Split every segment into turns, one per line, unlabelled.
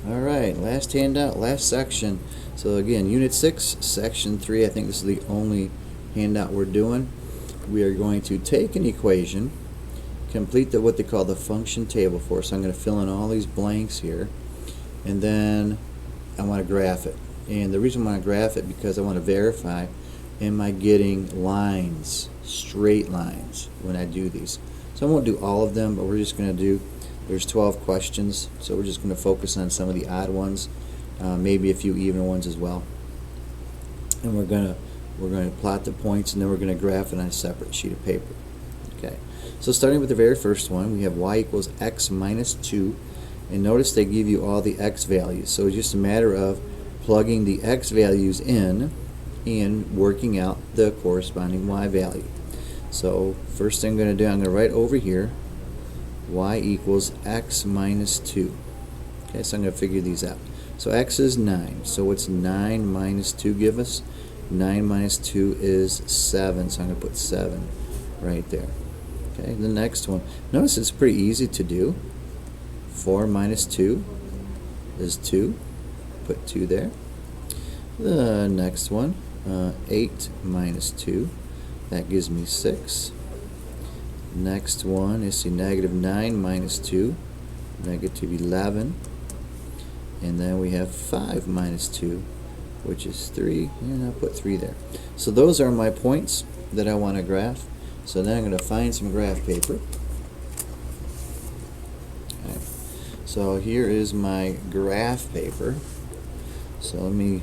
Alright, last handout, last section. So again, Unit 6, Section 3, I think this is the only handout we're doing. We are going to take an equation, complete what they call the function table for. So I'm going to fill in all these blanks here, and then I want to graph it. And the reason I want to graph it because I want to verify, am I getting lines, straight lines, when I do these. So I won't do all of them, but we're just going to do, there's 12 questions, so we're just going to focus on some of the odd ones, maybe a few even ones as well. And we're going to plot the points, and then we're going to graph it on a separate sheet of paper. Okay. So starting with the very first one, we have y equals x minus 2, and notice they give you all the x values. So it's just a matter of plugging the x values in and working out the corresponding y value. So first thing I'm going to do, I'm going to write over here y equals x minus 2. Okay, so I'm going to figure these out. So x is 9. So what's 9 minus 2 give us? 9 minus 2 is 7. So I'm going to put 7 right there. Okay, the next one. Notice it's pretty easy to do. 4 minus 2 is 2. Put 2 there. The next one, 8 minus 2. That gives me 6. Next one is the negative 9 minus 2, negative 11. And then we have 5 minus 2, which is 3, and I'll put 3 there. So those are my points that I want to graph. So then I'm going to find some graph paper. Okay. So here is my graph paper. So let me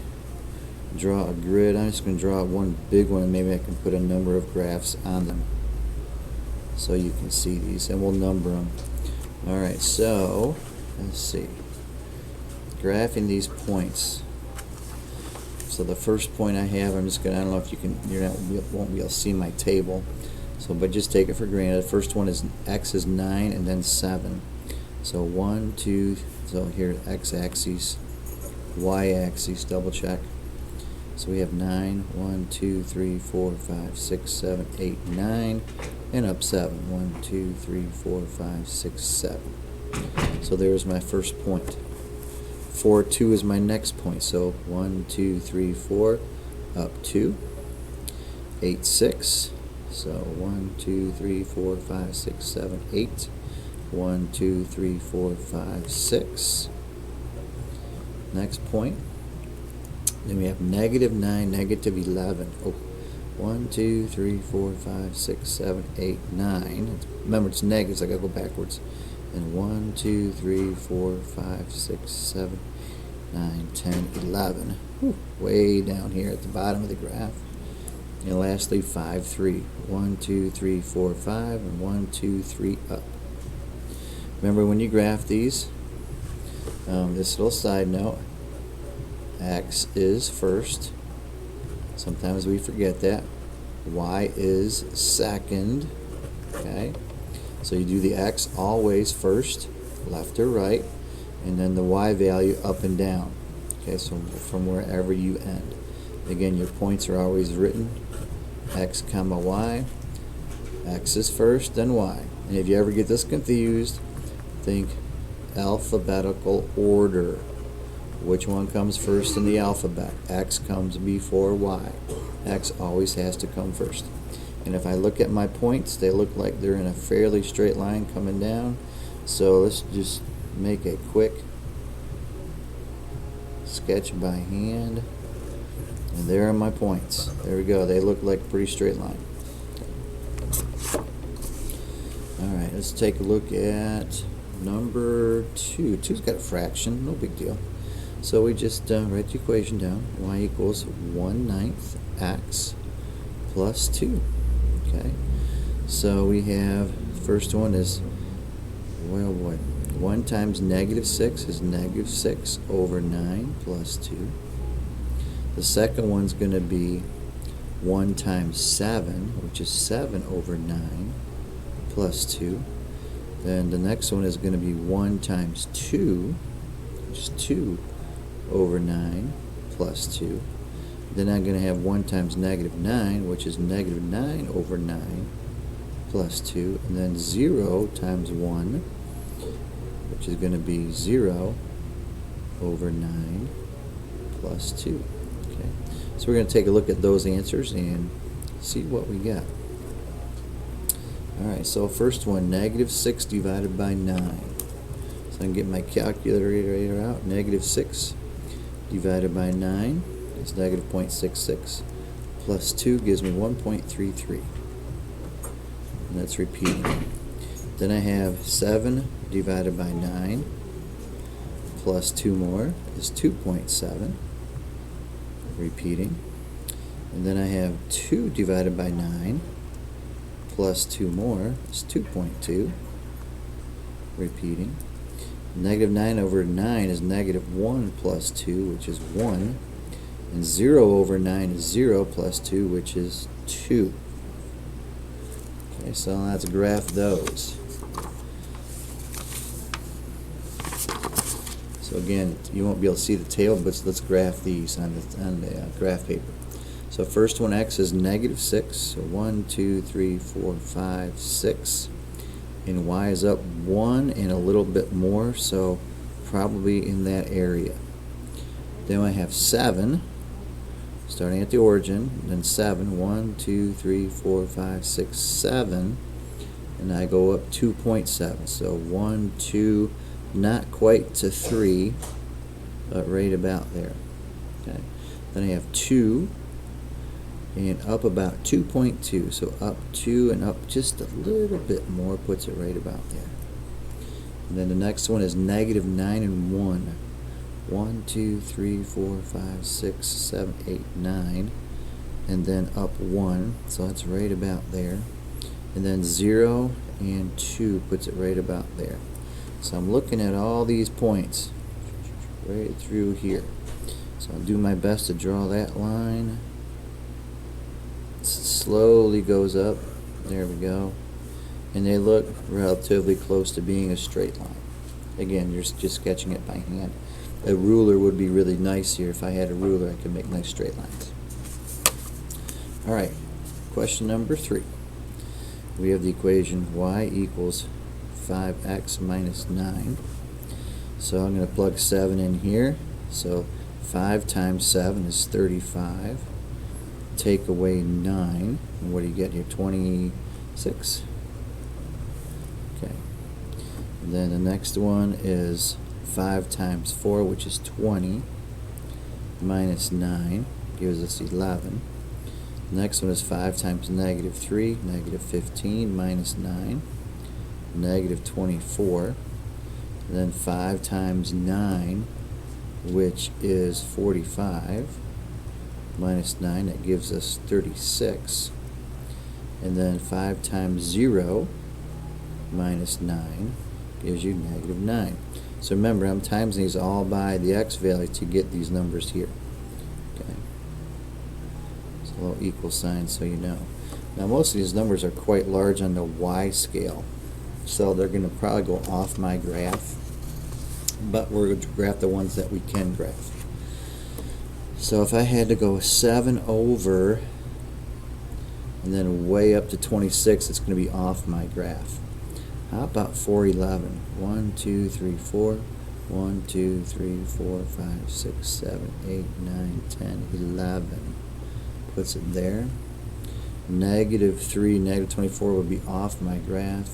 draw a grid. I'm just going to draw one big one, and maybe I can put a number of graphs on them so you can see these, and we'll number them. Alright, so let's see. Graphing these points. So the first point I have, I'm just going to, I don't know if you can, won't be able to see my table. So, but just take it for granted. The first one is x is 9 and then 7. So 1, 2, so here x-axis, y-axis, double check. So we have 9, 1, 2, 3, 4, 5, 6, 7, 8, 9, and up 7. 1, 2, 3, 4, 5, 6, 7. So there's my first point. 4, 2 is my next point. So 1, 2, 3, 4, up 2. 8, 6. So 1, 2, 3, 4, 5, 6, 7, 8. 1, 2, 3, 4, 5, 6. Next point. Then we have negative 9, negative 11. Oh, 1, 2, 3, 4, 5, 6, 7, 8, 9. Remember, it's negatives. I gotta go backwards. And 1, 2, 3, 4, 5, 6, 7, 9, 10, 11. Whew, way down here at the bottom of the graph. And lastly, 5, 3. 1, 2, 3, 4, 5, and 1, 2, 3, up. Remember, when you graph these, this little side note, x is first. Sometimes we forget that. Y is second. Okay, so you do the x always first, left or right, and then the y value up and down. Okay, so from wherever you end. Again, your points are always written x comma y. X is first, then y. And if you ever get this confused, think alphabetical order. Which one comes first in the alphabet? X comes before Y. X always has to come first. And if I look at my points, they look like they're in a fairly straight line coming down. So let's just make a quick sketch by hand. And there are my points. There we go. They look like a pretty straight line. Alright, let's take a look at number 2. 2's got a fraction, no big deal. So we just write the equation down. Y equals 1/9 x plus 2. Okay. So we have, first one is, well, boy, 1 times negative 6 is negative 6 over 9 plus 2. The second one's going to be 1 times 7, which is 7 over 9 plus 2. Then the next one is going to be 1 times 2, which is 2 over 9 plus 2. Then I'm going to have 1 times negative 9, which is negative 9 over 9 plus 2. And then 0 times 1, which is going to be 0 over 9 plus 2. Okay, so we're going to take a look at those answers and see what we got. Alright, so first one, negative 6 divided by 9. So I can get my calculator out. Negative 6 divided by 9 is negative 0.66. Plus 2 gives me 1.33. And that's repeating. Then I have 7 divided by 9 plus 2 more is 2.7. Repeating. And then I have 2 divided by 9 plus 2 more is 2.2. Repeating. Negative 9 over 9 is negative 1 plus 2, which is 1. And 0 over 9 is 0 plus 2, which is 2. Okay, so let's graph those. So again, you won't be able to see the tail, but let's graph these on the graph paper. So first one, x is negative 6. So 1, 2, 3, 4, 5, 6. And y is up 1 and a little bit more, so probably in that area. Then I have 7, starting at the origin, then 7. 1, 2, 3, 4, 5, 6, 7. And I go up 2.7. So 1, 2, not quite to 3, but right about there. Okay. Then I have 2. And up about 2.2, so up 2 and up just a little bit more puts it right about there. And then the next one is negative 9 and 1. 1, 2, 3, 4, 5, 6, 7, 8, 9. And then up 1, so that's right about there. And then 0 and 2 puts it right about there. So I'm looking at all these points right through here. So I'll do my best to draw that line. Slowly goes up. There we go. And they look relatively close to being a straight line. Again, you're just sketching it by hand. A ruler would be really nice here. If I had a ruler, I could make nice straight lines. Alright, question number 3. We have the equation y equals 5x minus 9. So I'm going to plug 7 in here. So 5 times 7 is 35. Take away 9, and what do you get here? 26. Okay. And then the next one is 5 times 4, which is 20, minus 9, gives us 11. The next one is 5 times negative 3, negative 15, minus 9, negative 24. And then 5 times 9, which is 45. Minus 9, that gives us 36. And then 5 times 0 minus 9 gives you negative 9. So remember, I'm timesing these all by the x value to get these numbers here. Okay. So a little equal sign so you know. Now most of these numbers are quite large on the y scale, so they're going to probably go off my graph, but we're going to graph the ones that we can graph. So if I had to go 7 over and then way up to 26, it's going to be off my graph. How about 411? 1, 2, 3, 4. 1, 2, 3, 4, 5, 6, 7, 8, 9, 10, 11. Puts it there. Negative 3, negative 24 would be off my graph.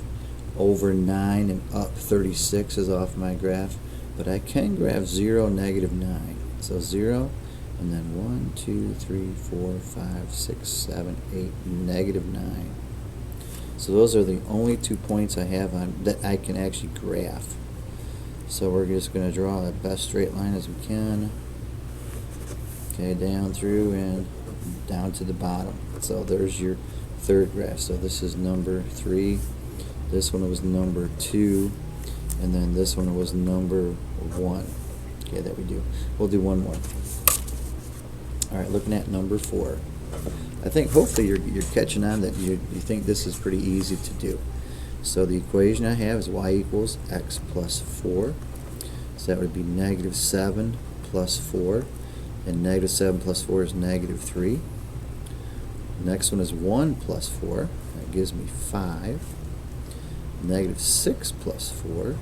Over 9 and up 36 is off my graph. But I can graph 0, negative 9. So 0. And then 1, 2, 3, 4, 5, 6, 7, 8, negative 9. So those are the only 2 points I have on that I can actually graph. So we're just going to draw the best straight line as we can. Okay, down through and down to the bottom. So there's your third graph. So this is number 3. This one was number 2. And then this one was number 1. Okay, that we do. We'll do one more. Alright, looking at number 4. I think hopefully you're catching on that you think this is pretty easy to do. So the equation I have is y equals x plus 4. So that would be negative 7 plus 4. And negative 7 plus 4 is negative 3. The next one is 1 plus 4. That gives me 5. Negative 6 plus 4.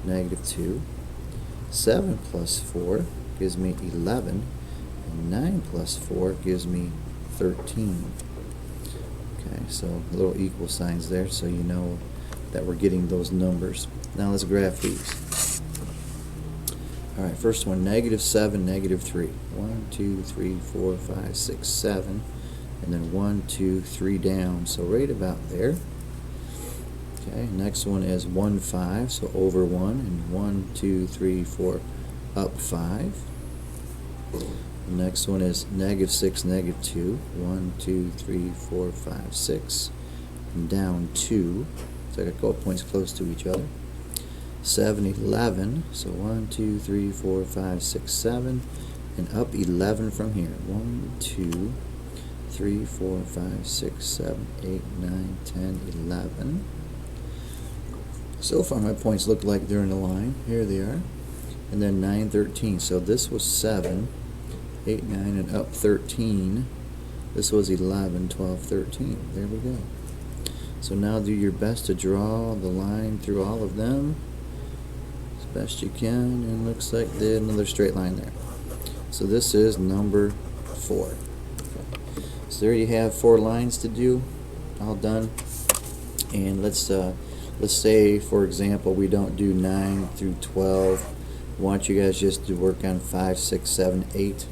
Negative 2. 7 plus 4 gives me 11. And 9 plus 4 gives me 13. Okay, so little equal signs there so you know that we're getting those numbers. Now let's graph these. Alright, first one, -7, -3. 1, 2, 3, 4, 5, 6, 7. And then 1, 2, 3 down, so right about there. Okay, next one is 1, 5, so over 1, and 1, 2, 3, 4, up 5. The next one is -6, -2. 1, 2, 3, 4, 5, 6, and down 2. So I got a couple points close to each other. 7, 11, so 1, 2, 3, 4, 5, 6, 7, and up 11 from here. 1, 2, 3, 4, 5, 6, 7, 8, 9, 10, 11. So far my points look like they're in a line. Here they are. And then 9, 13. So this was 7, 8, 9, and up 13. This was 11, 12, 13. There we go. So now do your best to draw the line through all of them as best you can. And looks like there's another straight line there. So this is number 4. Okay. So there you have 4 lines to do, all done. And let's say, for example, we don't do 9 through 12. I want you guys just to work on 5, 6, 7, 8.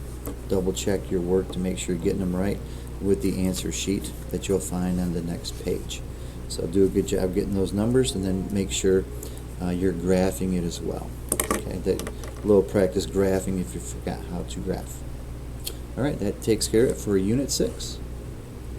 Double check your work to make sure you're getting them right with the answer sheet that you'll find on the next page. So do a good job getting those numbers, and then make sure you're graphing it as well. Okay, that little practice graphing if you forgot how to graph. All right, that takes care of it for Unit 6.